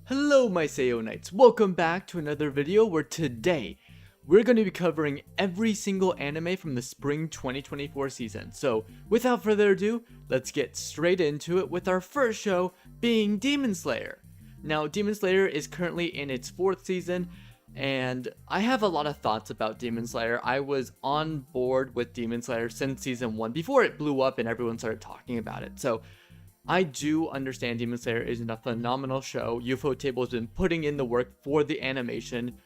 Hello my Seiyo Knights, welcome back to another video where today we're going to be covering every single anime from the spring 2024 season. So without further ado, let's get straight into it with our first show being Demon Slayer. Now Demon Slayer is currently in its 4th season and I have a lot of thoughts about Demon Slayer. I was on board with Demon Slayer since season 1 before it blew up and everyone started talking about it. So I do understand Demon Slayer isn't a phenomenal show. Ufotable has been putting in the work for the animation,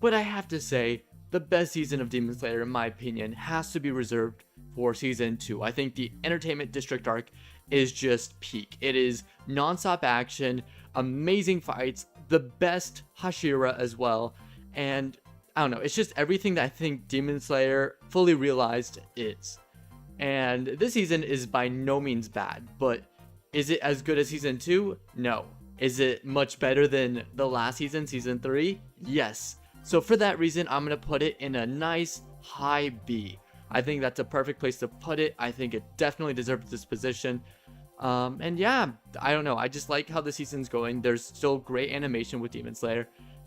but I have to say, the best season of Demon Slayer, in my opinion, has to be reserved for season 2. I think the Entertainment District arc is just peak. It is non-stop action, amazing fights, the best Hashira as well, and I don't know, it's just everything that I think Demon Slayer fully realized is. And this season is by no means bad, but is it as good as season 2? No. Is it much better than the last season, season 3? Yes. So for that reason, I'm going to put it in a nice high B. I think that's a perfect place to put it. I think it definitely deserves this position. And yeah, I don't know. I just like how the season's going. There's still great animation with Demon Slayer.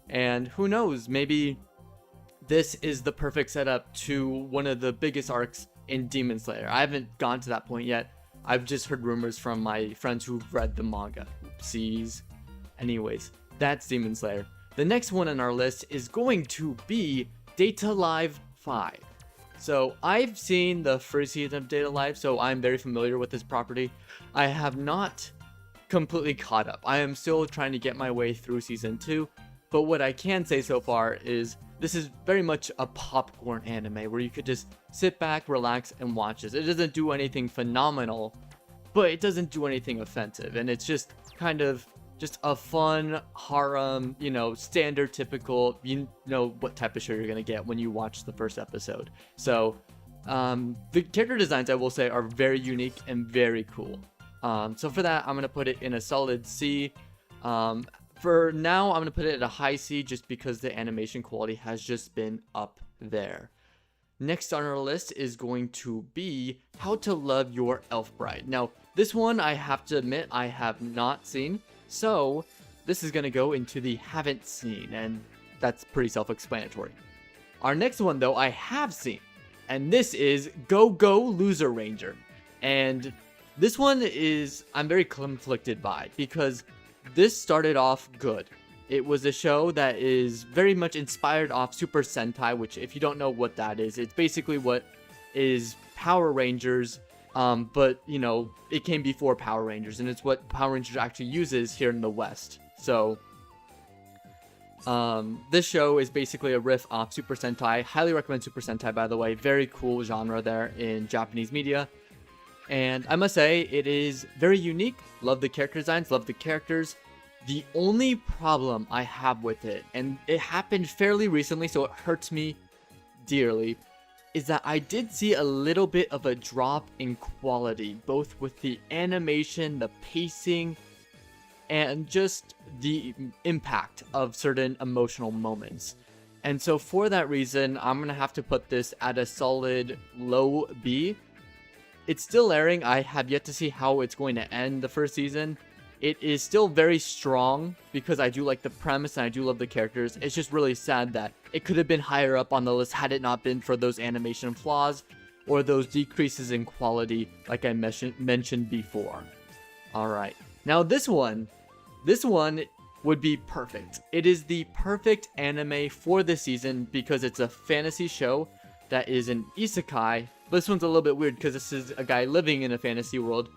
And who knows, maybe this is the perfect setup to one of the biggest arcs in Demon Slayer. I haven't gone to that point yet. I've just heard rumors from my friends who've read the manga. Oopsies. Anyways, that's Demon Slayer. The next one on our list is going to be Data Live 5. So I've seen the first season of Data Live, so I'm very familiar with this property. I have not completely caught up. I am still trying to get my way through season 2, but what I can say so far is this is very much a popcorn anime where you could just sit back, relax, and watch this. It doesn't do anything phenomenal, but it doesn't do anything offensive. And it's just kind of just a fun harem, you know, standard, typical, you know what type of show you're going to get when you watch the first episode. So the character designs, I will say, are very unique and very cool. So for that, I'm going to put it in a solid C. For now, I'm going to put it at a high C just because the animation quality has just been up there. Next on our list is going to be How to Love Your Elf Bride. Now, this one I have to admit I have not seen, so this is going to go into the haven't seen, and that's pretty self-explanatory. Our next one, though, I have seen, and this is Go Go Loser Ranger. And this one is I'm very conflicted by because this started off good. It was a show that is very much inspired off Super Sentai, which if you don't know what that is, it's basically what is Power Rangers, but you know, it came before Power Rangers, and it's what Power Rangers actually uses here in the West. So this show is basically a riff off Super Sentai. Highly recommend Super Sentai, by the way. Very cool genre there in Japanese media. And I must say, it is very unique. Love the character designs, love the characters. The only problem I have with it, and it happened fairly recently, so it hurts me dearly, is that I did see a little bit of a drop in quality, both with the animation, the pacing, and just the impact of certain emotional moments. And so for that reason, I'm going to have to put this at a solid low B. It's still airing. I have yet to see how it's going to end the first season. It is still very strong because I do like the premise and I do love the characters. It's just really sad that it could have been higher up on the list had it not been for those animation flaws or those decreases in quality like I mentioned before. Alright, now this one would be perfect. It is the perfect anime for this season because it's a fantasy show that is an isekai. This one's a little bit weird because this is a guy living in a fantasy world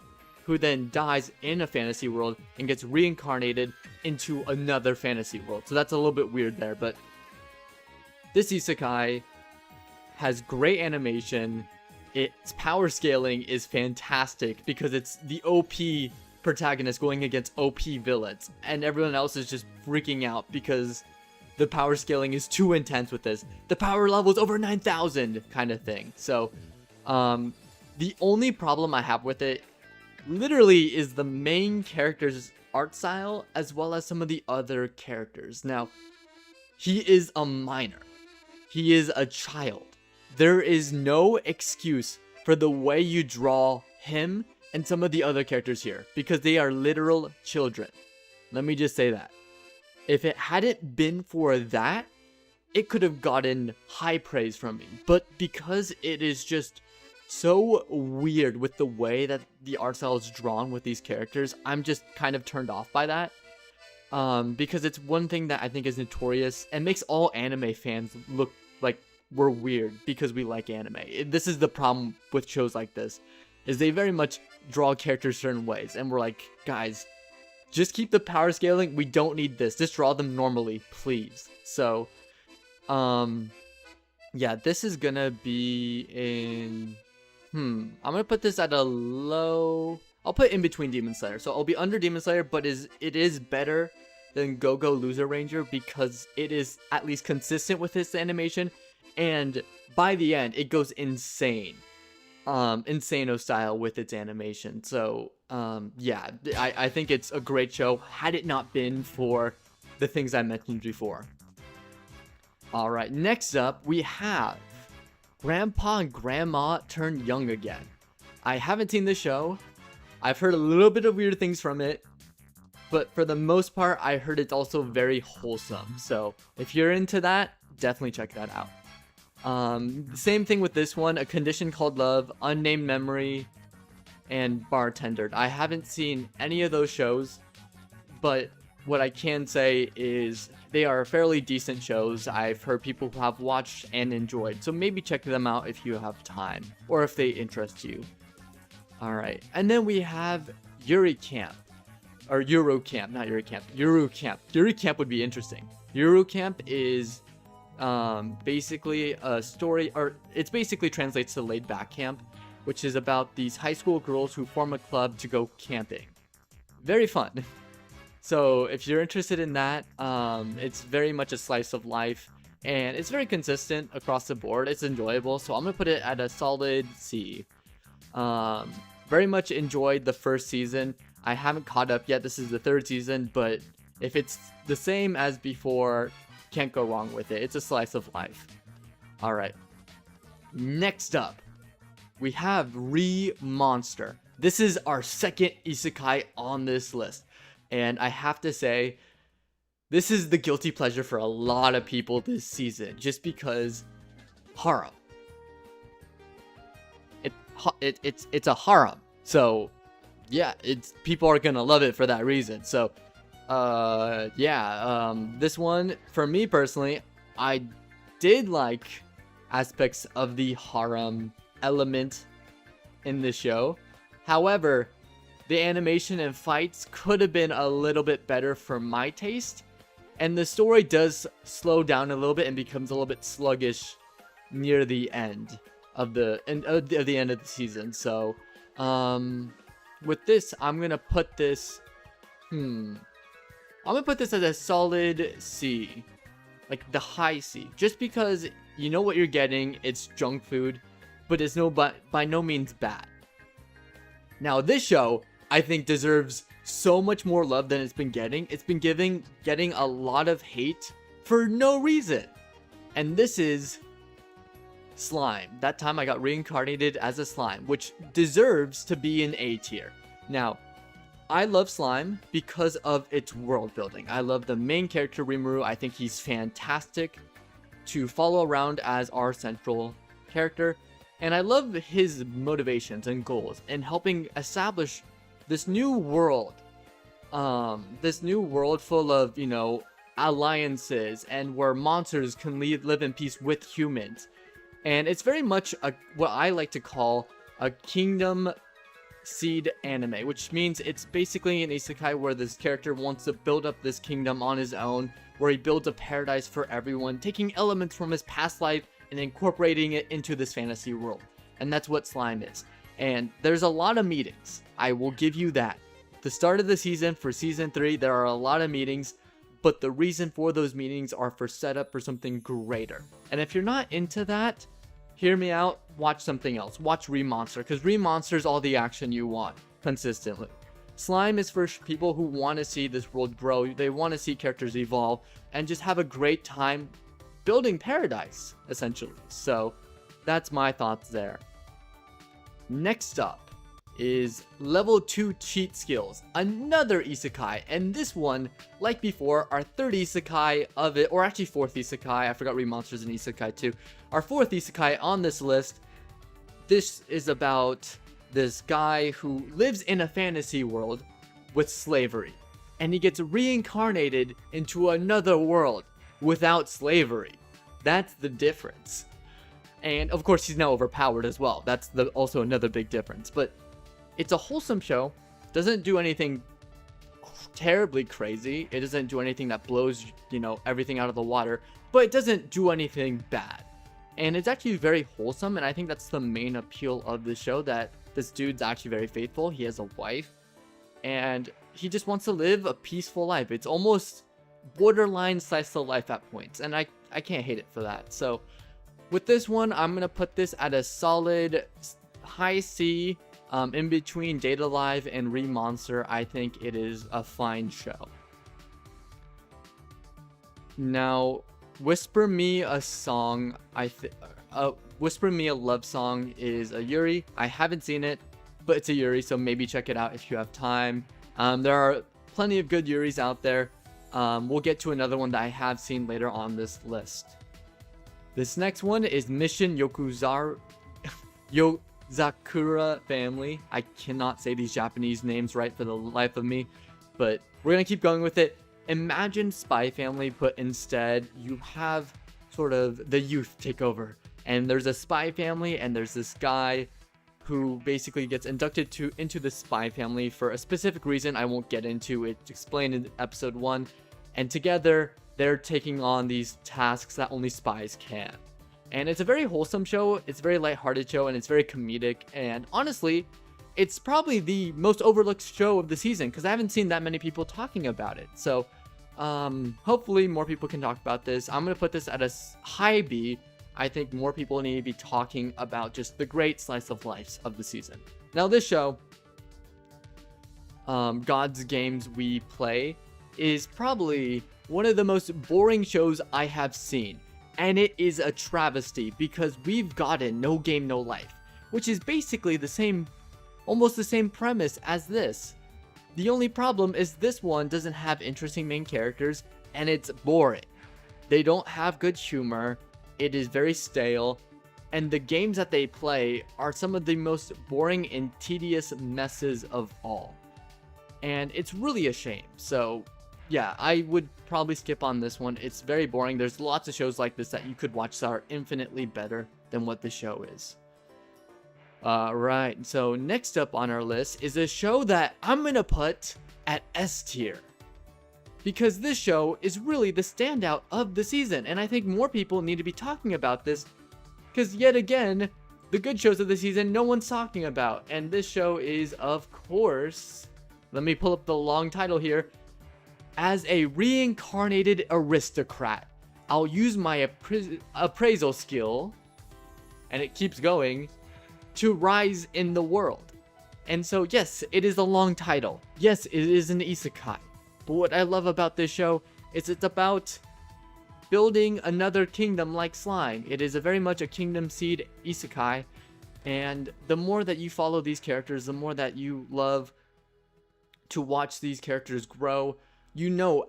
who then dies in a fantasy world and gets reincarnated into another fantasy world. So that's a little bit weird there, but this isekai has great animation. Its power scaling is fantastic because it's the OP protagonist going against OP villains, and everyone else is just freaking out because the power scaling is too intense with this. The power level is over 9,000 kind of thing. So the only problem I have with it literally is the main character's art style as well as some of the other characters. Now, he is a minor. He is a child. There is no excuse for the way you draw him and some of the other characters here because they are literal children. Let me just say that. if it hadn't been for that, it could have gotten high praise from me. But because it is just so weird with the way that the art style is drawn with these characters, I'm just kind of turned off by that. Because it's one thing that I think is notorious and makes all anime fans look like we're weird because we like anime. This is the problem with shows like this, is they very much draw characters certain ways, and we're like, guys, just keep the power scaling. We don't need this. Just draw them normally, please. So, yeah, this is gonna be in, I'm gonna put this at a low, I'll put in between Demon Slayer. So I'll be under Demon Slayer, but it is better than Go-Go Loser Ranger because it is at least consistent with its animation, and by the end, it goes insane. Insano style with its animation. So, yeah, I think it's a great show, had it not been for the things I mentioned before. Alright, next up, we have Grandpa and Grandma Turn Young Again. I haven't seen the show. I've heard a little bit of weird things from it, but for the most part, I heard it's also very wholesome. So, if you're into that, definitely check that out. Same thing with this one, A Condition Called Love, Unnamed Memory, and Bartender. I haven't seen any of those shows, but what I can say is they are fairly decent shows. I've heard people who have watched and enjoyed, so maybe check them out if you have time, or if they interest you. Alright, and then we have Yuri Camp, or Euro Camp, not Yuri Camp, Yuru Camp. Yuri Camp would be interesting. Yuru Camp is basically a story, or it's basically translates to Laid Back Camp, which is about these high school girls who form a club to go camping. Very fun. So if you're interested in that, it's very much a slice of life, and it's very consistent across the board. It's enjoyable, so I'm gonna put it at a solid C. Very much enjoyed the first season. I haven't caught up yet. This is the third season, but if it's the same as before, can't go wrong with it. It's a slice of life. Alright. Next up, we have Monster. This is our second isekai on this list. And I have to say, this is the guilty pleasure for a lot of people this season. Just because harem. It's a harem. So, yeah, people are gonna love it for that reason. So, this one, for me personally, I did like aspects of the harem element in the show. However, the animation and fights could have been a little bit better for my taste, and the story does slow down a little bit and becomes a little bit sluggish near the end of the end of the season. So, with this, I'm gonna put this. I'm gonna put this as a solid C, like the high C, just because you know what you're getting. It's junk food, but it's by no means bad. Now, this show, I think, deserves so much more love than it's been getting. It's been getting a lot of hate for no reason, and this is Slime. That time I got reincarnated as a slime, which deserves to be in A tier. Now, I love Slime because of its world building. I love the main character, Rimuru. I think he's fantastic to follow around as our central character. And I love his motivations and goals in helping establish this new world. This new world full of, alliances, and where monsters can live in peace with humans. And it's very much what I like to call a kingdom seed anime, which means it's basically an isekai where this character wants to build up this kingdom on his own, where he builds a paradise for everyone, taking elements from his past life and incorporating it into this fantasy world. And that's what Slime is. And there's a lot of meetings. I will give you that. The start of the season, for season 3, there are a lot of meetings, but the reason for those meetings are for setup for something greater. And if you're not into that, hear me out, watch something else. Watch Monster, because Monster is all the action you want, consistently. Slime is for people who want to see this world grow, they want to see characters evolve, and just have a great time building paradise, essentially. So, that's my thoughts there. Next up is level 2 cheat skills, another isekai, and this one, like before, our third isekai of it, or actually fourth isekai, I forgot Remonsters and isekai too, our fourth isekai on this list. This is about this guy who lives in a fantasy world with slavery, and he gets reincarnated into another world without slavery. That's the difference. And of course he's now overpowered as well. That's also another big difference. But it's a wholesome show. Doesn't do anything terribly crazy. It doesn't do anything that blows, everything out of the water. But it doesn't do anything bad. And it's actually very wholesome. And I think that's the main appeal of the show, that this dude's actually very faithful. He has a wife. And he just wants to live a peaceful life. It's almost borderline slice of life at points. And I can't hate it for that. So with this one, I'm going to put this at a solid high C. In between Data Live and Remonster. I think it is a fine show. Now, Whisper Me a Song, Whisper Me a Love Song is a Yuri. I haven't seen it, but it's a Yuri, so maybe check it out if you have time. There are plenty of good Yuris out there. We'll get to another one that I have seen later on this list. This next one is Mission Yozakura Family. I cannot say these Japanese names right for the life of me, but we're gonna keep going with it. Imagine Spy Family, but instead you have sort of the youth take over, and there's a spy family, and there's this guy who basically gets inducted into the spy family for a specific reason I won't get into. It's explained in episode 1, and together they're taking on these tasks that only spies can. And it's a very wholesome show, it's a very lighthearted show, and it's very comedic, and honestly, it's probably the most overlooked show of the season, because I haven't seen that many people talking about it. So, hopefully more people can talk about this. I'm going to put this at a high B. I think more people need to be talking about just the great slice of life of the season. Now this show, God's Games We Play, is probably one of the most boring shows I have seen. And it is a travesty, because we've gotten No Game No Life, which is basically almost the same premise as this. The only problem is this one doesn't have interesting main characters, and it's boring. They don't have good humor, it is very stale, and the games that they play are some of the most boring and tedious messes of all. And it's really a shame. So yeah, I would probably skip on this one. It's very boring. There's lots of shows like this that you could watch that are infinitely better than what the show is. Alright, so next up on our list is a show that I'm gonna put at S tier, because this show is really the standout of the season, and I think more people need to be talking about this, because yet again, the good shows of the season no one's talking about, and this show is, of course, let me pull up the long title here, As a Reincarnated Aristocrat. I'll use my appraisal skill, and it keeps going, to rise in the world. And so yes, it is a long title. Yes, it is an isekai. But what I love about this show is it's about building another kingdom like slime. It is very much a kingdom seed isekai. And the more that you follow these characters, the more that you love to watch these characters grow,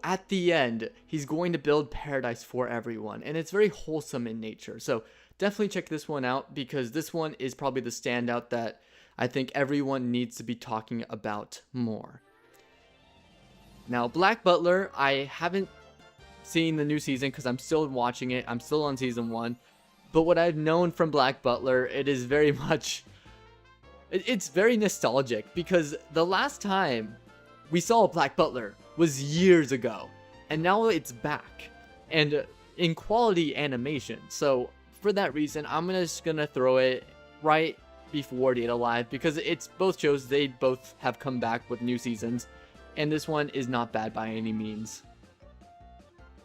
at the end, he's going to build paradise for everyone. And it's very wholesome in nature. So definitely check this one out, because this one is probably the standout that I think everyone needs to be talking about more. Now, Black Butler, I haven't seen the new season because I'm still watching it. I'm still on season 1. But what I've known from Black Butler, it is very much... It's very nostalgic, because the last time we saw Black Butler was years ago, and now it's back, and in quality animation. So for that reason, I'm just gonna throw it right before Data Live, because it's both shows, they both have come back with new seasons, and this one is not bad by any means.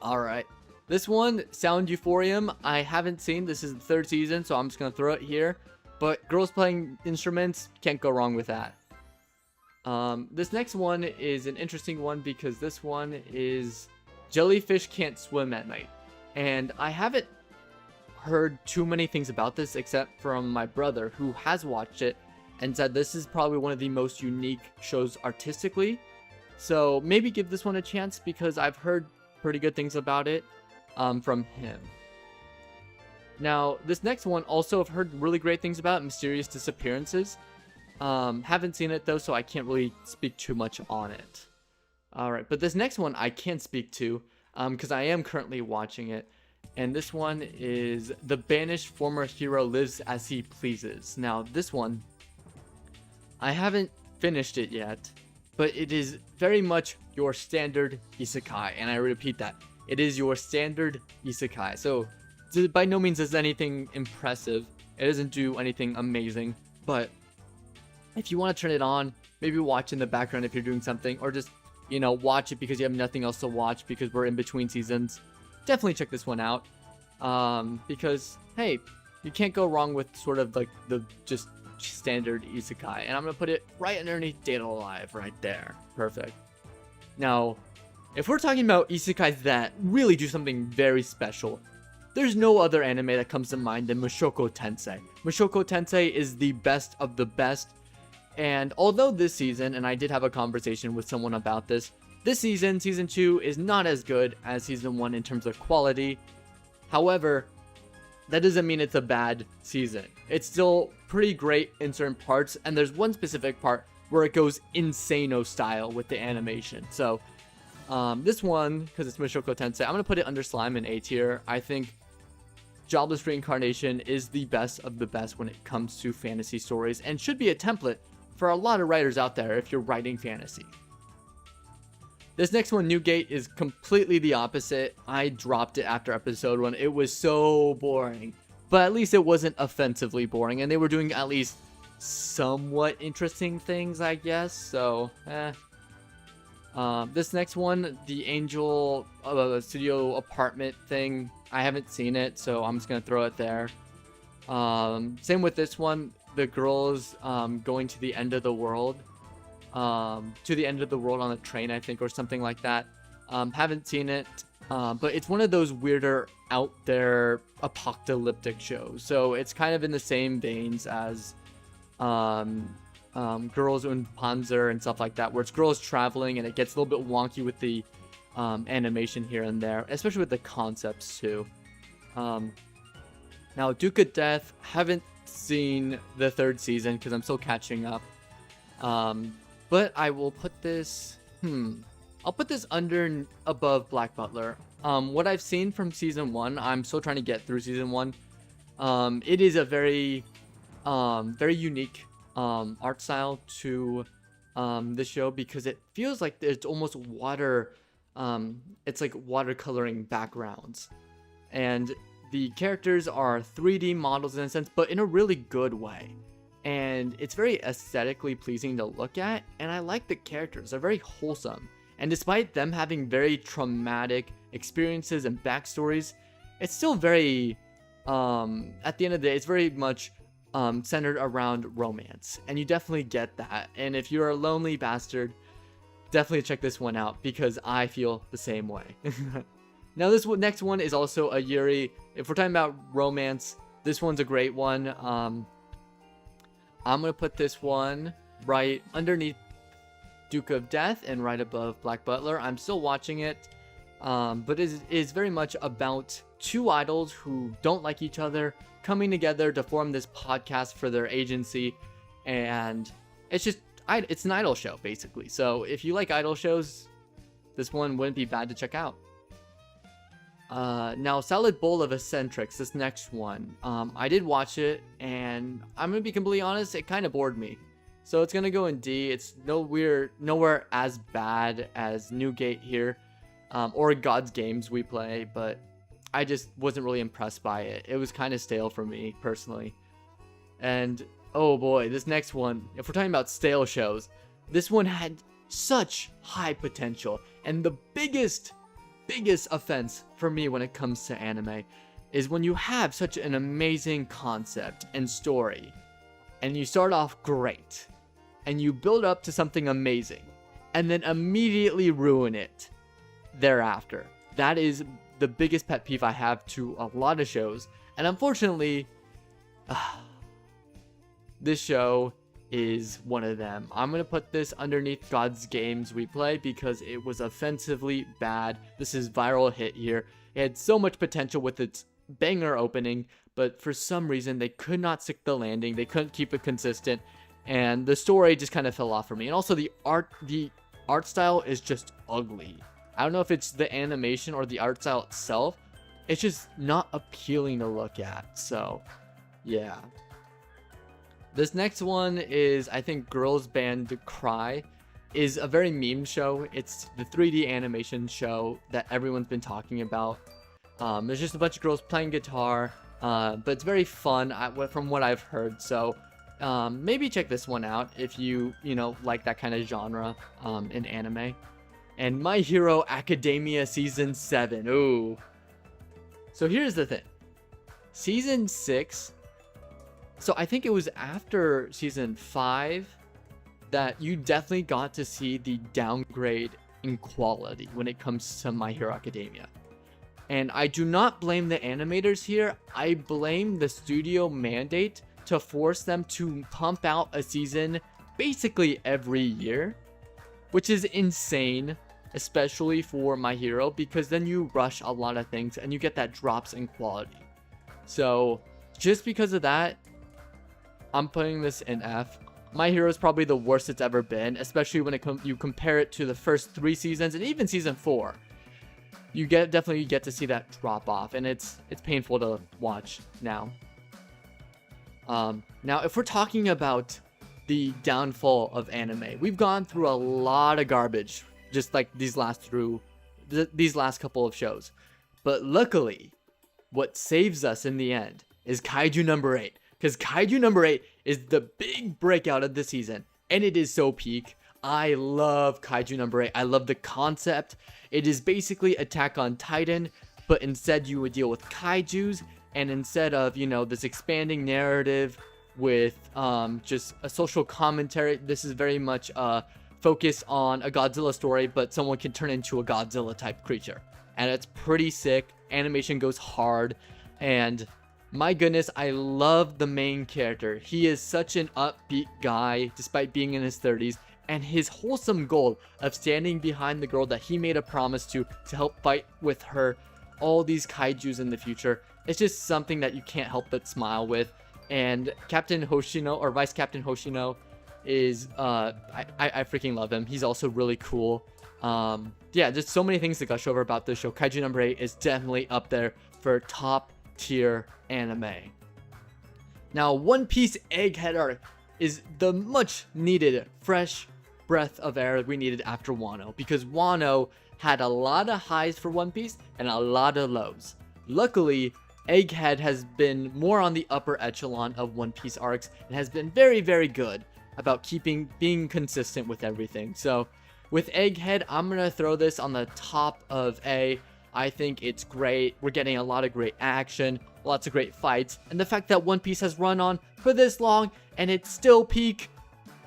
Alright, this one, Sound Euphonium, I haven't seen. This is the 3rd season, so I'm just gonna throw it here, but girls playing instruments, can't go wrong with that. This next one is an interesting one, because this one is Jellyfish Can't Swim at Night. And I haven't heard too many things about this except from my brother, who has watched it. and said this is probably one of the most unique shows artistically. So maybe give this one a chance because I've heard pretty good things about it from him. Now, this next one also I've heard really great things about, Mysterious Disappearances. Haven't seen it though, so I can't really speak too much on it. Alright, but this next one I can speak to because I am currently watching it. And this one is The Banished Former Hero Lives As He Pleases. Now, this one, I haven't finished it yet, but it is very much your standard isekai. And I repeat that. It is your standard isekai. So, by no means is anything impressive. It doesn't do anything amazing. But, if you want to turn it on, maybe watch in the background if you're doing something. Or just, you know, watch it because you have nothing else to watch because we're in between seasons. Definitely check this one out. Because, hey, you can't go wrong with sort of like the just standard isekai. And I'm going to put it right underneath Date Alive right there. Perfect. Now, if we're talking about isekais that really do something very special, there's no other anime that comes to mind than Mushoku Tensei. Mushoku Tensei is the best of the best. And although this season, and I did have a conversation with someone about this season, Season 2, is not as good as Season 1 in terms of quality. However, that doesn't mean it's a bad season. It's still pretty great in certain parts, and there's one specific part where it goes insano style with the animation. So, this one, because it's Mushoku Tensei, I'm going to put it under Slime in A tier. I think Jobless Reincarnation is the best of the best when it comes to fantasy stories, and should be a template for a lot of writers out there if you're writing fantasy. This next one, New Gate, is completely the opposite. I dropped it after episode 1. It was so boring. But at least it wasn't offensively boring, and they were doing at least somewhat interesting things, I guess. So, this next one, the Angel Studio Apartment thing, I haven't seen it, so I'm just going to throw it there. Same with this one, the girls going to the end of the world. To the end of the world on a train, I think, or something like that. Haven't seen it, but it's one of those weirder, out there, apocalyptic shows. So it's kind of in the same veins as Girls und Panzer and stuff like that, where it's girls traveling and it gets a little bit wonky with the animation here and there, especially with the concepts too. Now, Duke of Death, haven't seen the 3rd season because I'm still catching up. But I will put this, I'll put this above Black Butler. What I've seen from season 1, I'm still trying to get through season 1. It is a very unique art style to this show because it feels like it's almost water. It's like watercoloring backgrounds, and the characters are 3D models in a sense, but in a really good way. And it's very aesthetically pleasing to look at, and I like the characters. They're very wholesome. And despite them having very traumatic experiences and backstories, it's still very, at the end of the day, it's very much centered around romance. And you definitely get that. And if you're a lonely bastard, definitely check this one out, because I feel the same way. Now, this next one is also a Yuri. If we're talking about romance, this one's a great one. I'm going to put this one right underneath Duke of Death and right above Black Butler. I'm still watching it, but it is very much about 2 idols who don't like each other coming together to form this podcast for their agency, and it's an idol show, basically. So if you like idol shows, this one wouldn't be bad to check out. Now, Salad Bowl of Eccentrics, this next one. I did watch it, and I'm gonna be completely honest, it kind of bored me. So it's gonna go in D. It's nowhere as bad as New Gate here, or God's Games we play, but I just wasn't really impressed by it. It was kind of stale for me, personally. And, oh boy, this next one, if we're talking about stale shows, this one had such high potential, and the biggest offense for me when it comes to anime is when you have such an amazing concept and story, and you start off great, and you build up to something amazing, and then immediately ruin it thereafter. That is the biggest pet peeve I have to a lot of shows, and unfortunately, this show is one of them. I'm gonna put this underneath God's Games We Play because it was offensively bad. This is viral hit here. It had so much potential with its banger opening, but for some reason they could not stick the landing. They couldn't keep it consistent, and the story just kind of fell off for me. And also the art style is just ugly. I don't know if it's the animation or the art style itself. It's just not appealing to look at. So yeah. This next one is, I think, Girls Band Cry. Is a very meme show. It's the 3D animation show that everyone's been talking about. There's just a bunch of girls playing guitar, but it's very fun from what I've heard. So maybe check this one out if you like that kind of genre in anime. And My Hero Academia Season 7. Ooh. So here's the thing. Season 6. So I think it was after Season 5 that you definitely got to see the downgrade in quality when it comes to My Hero Academia. And I do not blame the animators here. I blame the studio mandate to force them to pump out a season basically every year, which is insane, especially for My Hero, because then you rush a lot of things and you get that drops in quality. So just because of that, I'm putting this in F. My Hero is probably the worst it's ever been, especially when you compare it to the first 3 seasons and even season 4. You definitely get to see that drop off, and it's painful to watch now. Now, if we're talking about the downfall of anime, we've gone through a lot of garbage just like these last couple of shows. But luckily, what saves us in the end is Kaiju number 8. Because Kaiju number 8 is the big breakout of the season. And it is so peak. I love Kaiju number 8. I love the concept. It is basically Attack on Titan. But instead you would deal with Kaijus. And instead of, this expanding narrative with just a social commentary, this is very much focused on a Godzilla story. But someone can turn into a Godzilla type creature. And it's pretty sick. Animation goes hard. And my goodness, I love the main character. He is such an upbeat guy despite being in his 30s, and his wholesome goal of standing behind the girl that he made a promise to help fight with her all these kaijus in the future. It's just something that you can't help but smile with. And Captain Hoshino, or Vice Captain Hoshino, is I freaking love him. He's also really cool. Yeah, just so many things to gush over about this show. Kaiju number 8 is definitely up there for top tier anime. Now, One Piece Egghead arc is the much needed fresh breath of air we needed after Wano, because Wano had a lot of highs for One Piece and a lot of lows. Luckily, Egghead has been more on the upper echelon of One Piece arcs and has been very, very good about being consistent with everything. So with Egghead, I'm gonna throw this on the top of A. I think it's great. We're getting a lot of great action, lots of great fights, and the fact that One Piece has run on for this long and it's still peak.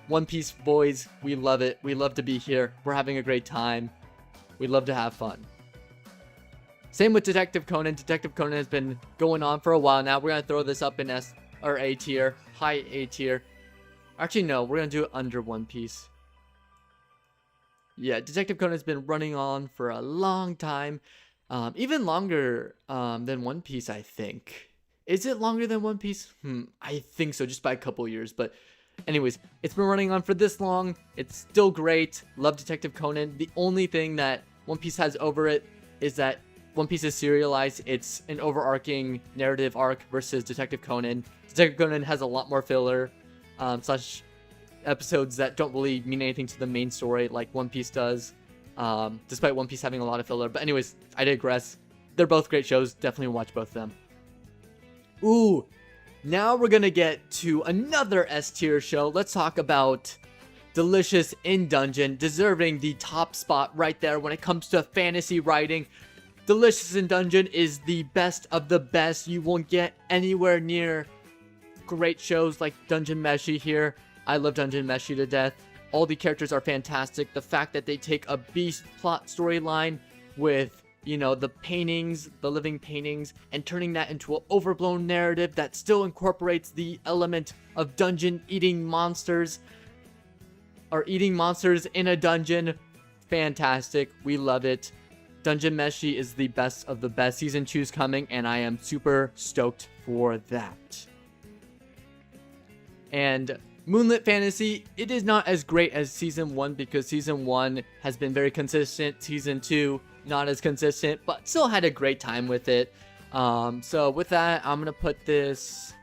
One Piece boys, we love it. We love to be here. We're having a great time. We love to have fun. Same with Detective Conan. Detective Conan has been going on for a while now. We're gonna throw this up in S or A tier, high A tier. Actually, no, we're gonna do it under One Piece. Yeah, Detective Conan has been running on for a long time. Even longer than One Piece, I think. Is it longer than One Piece? I think so, just by a couple years. But anyways, it's been running on for this long. It's still great. Love Detective Conan. The only thing that One Piece has over it is that One Piece is serialized. It's an overarching narrative arc versus Detective Conan. Detective Conan has a lot more filler slash episodes that don't really mean anything to the main story like One Piece does. Despite One Piece having a lot of filler. But anyways, I digress. They're both great shows. Definitely watch both of them. Ooh, now we're gonna get to another S tier show. Let's talk about Delicious in Dungeon, deserving the top spot right there when it comes to fantasy writing. Delicious in Dungeon is the best of the best. You won't get anywhere near great shows like Dungeon Meshi here. I love Dungeon Meshi to death. All the characters are fantastic. The fact that they take a beast plot storyline with you know, the paintings, the living paintings, and turning that into an overblown narrative that still incorporates the element of dungeon eating monsters, or eating monsters in a dungeon. Fantastic. We love it. Dungeon Meshi is the best of the best. Season 2 is coming, and I am super stoked for that. And Moonlit Fantasy, it is not as great as Season 1 because Season 1 has been very consistent. Season 2, not as consistent, but still had a great time with it. So with that, I'm going to put this...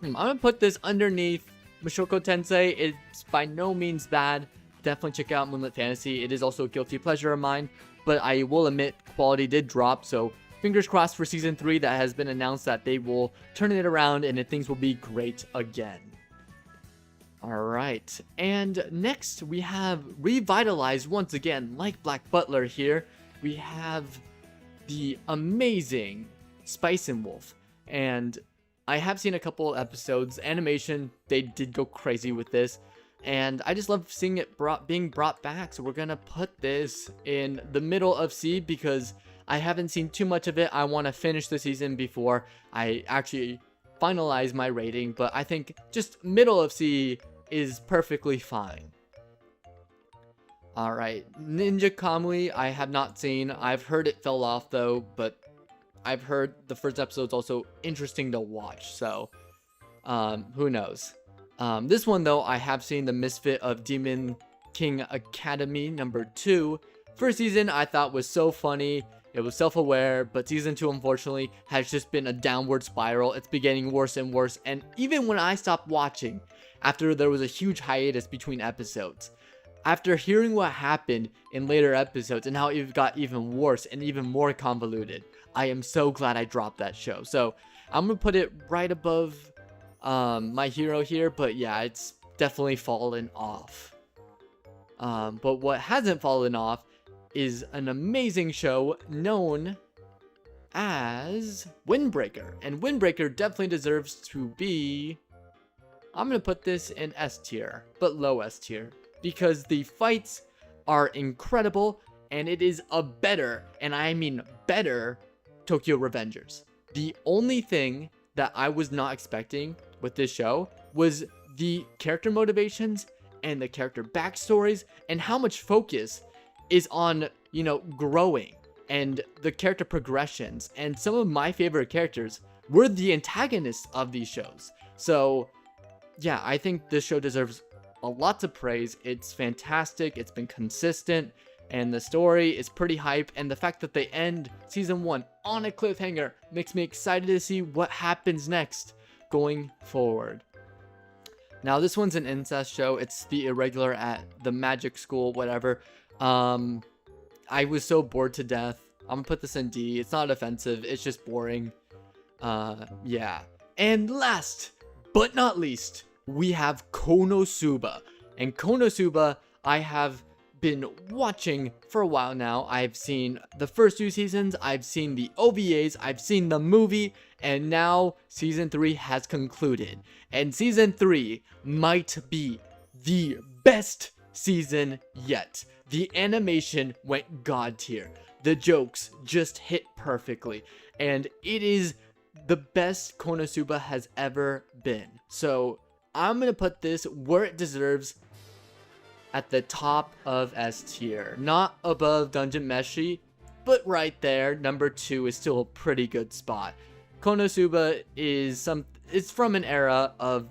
underneath Mushoku Tensei. It's by no means bad. Definitely check out Moonlit Fantasy. It is also a guilty pleasure of mine, but I will admit quality did drop, so fingers crossed for Season 3 that has been announced that they will turn it around and things will be great again. Alright, and next we have revitalized once again, like Black Butler here, we have the amazing Spice and Wolf, and I have seen a couple episodes. Animation, they did go crazy with this, and I just love seeing it being brought back. So we're gonna put this in the middle of C because I haven't seen too much of it. I want to finish the season before I actually finalize my rating, but I think just middle of C is perfectly fine. Alright, Ninja Kamui I have not seen. I've heard it fell off though, but I've heard the first episode's also interesting to watch, so who knows. This one though, I have seen the Misfit of Demon King Academy #2. First season I thought was so funny, it was self-aware, but season 2 unfortunately has just been a downward spiral. It's been getting worse and worse, and even when I stopped watching, after there was a huge hiatus between episodes, after hearing what happened in later episodes and how it got even worse and even more convoluted, I am so glad I dropped that show. So I'm gonna put it right above My Hero here, but yeah, it's definitely fallen off. But what hasn't fallen off is an amazing show known as Windbreaker, and Windbreaker definitely deserves to be, I'm gonna put this in S tier, but low S tier, because the fights are incredible and it is a better, and I mean better, Tokyo Revengers. The only thing that I was not expecting with this show was the character motivations and the character backstories and how much focus is on, you know, growing and the character progressions. And some of my favorite characters were the antagonists of these shows. So yeah, I think this show deserves a lot of praise. It's fantastic, it's been consistent, and the story is pretty hype, and the fact that they end season 1 on a cliffhanger makes me excited to see what happens next going forward. Now this one's an incest show. It's the Irregular at the magic school, whatever. I was so bored to death. I'm gonna put this in D. It's not offensive, it's just boring. Yeah. And last but not least, we have Konosuba. And Konosuba, I have been watching for a while now. I've seen the first 2 seasons, I've seen the OVAs, I've seen the movie, and now season 3 has concluded. And season 3 might be the best season yet. The animation went god tier. The jokes just hit perfectly. And it is the best Konosuba has ever been. So I'm gonna put this where it deserves, at the top of S tier. Not above Dungeon Meshi, but right there. Number 2 is still a pretty good spot. Konosuba is it's from an era of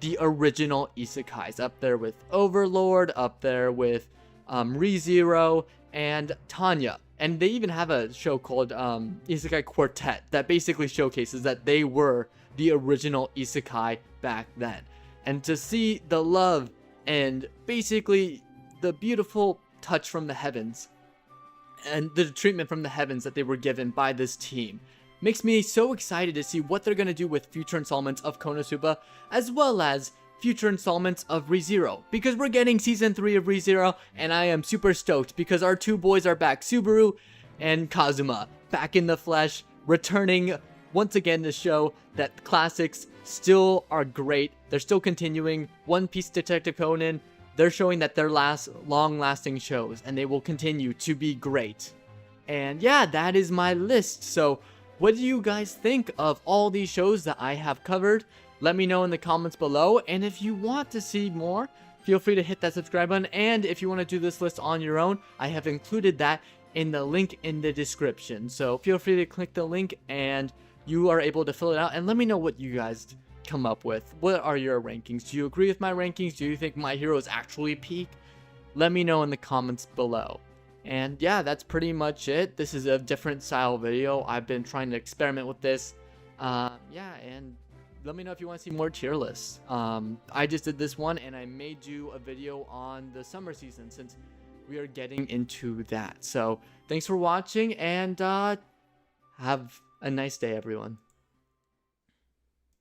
the original isekais, up there with Overlord, up there with ReZero and Tanya. And they even have a show called Isekai Quartet that basically showcases that they were the original isekai back then. And to see the love and basically the beautiful touch from the heavens and the treatment from the heavens that they were given by this team makes me so excited to see what they're going to do with future installments of Konosuba, as well as future installments of ReZero, because we're getting season 3 of ReZero, and I am super stoked because our 2 boys are back, Subaru and Kazuma, back in the flesh, returning once again to show that the classics still are great. They're still continuing. One Piece Detective Conan, they're showing that they're long-lasting shows, and they will continue to be great. And yeah, that is my list. So what do you guys think of all these shows that I have covered? Let me know in the comments below. And if you want to see more, feel free to hit that subscribe button. And if you want to do this list on your own, I have included that in the link in the description. So feel free to click the link and you are able to fill it out. And let me know what you guys come up with. What are your rankings? Do you agree with my rankings? Do you think My Hero is actually peak? Let me know in the comments below. And yeah, that's pretty much it. This is a different style video. I've been trying to experiment with this. Yeah, and let me know if you want to see more tier lists. I just did this one and I may do a video on the summer season since we are getting into that. So thanks for watching and have a nice day, everyone.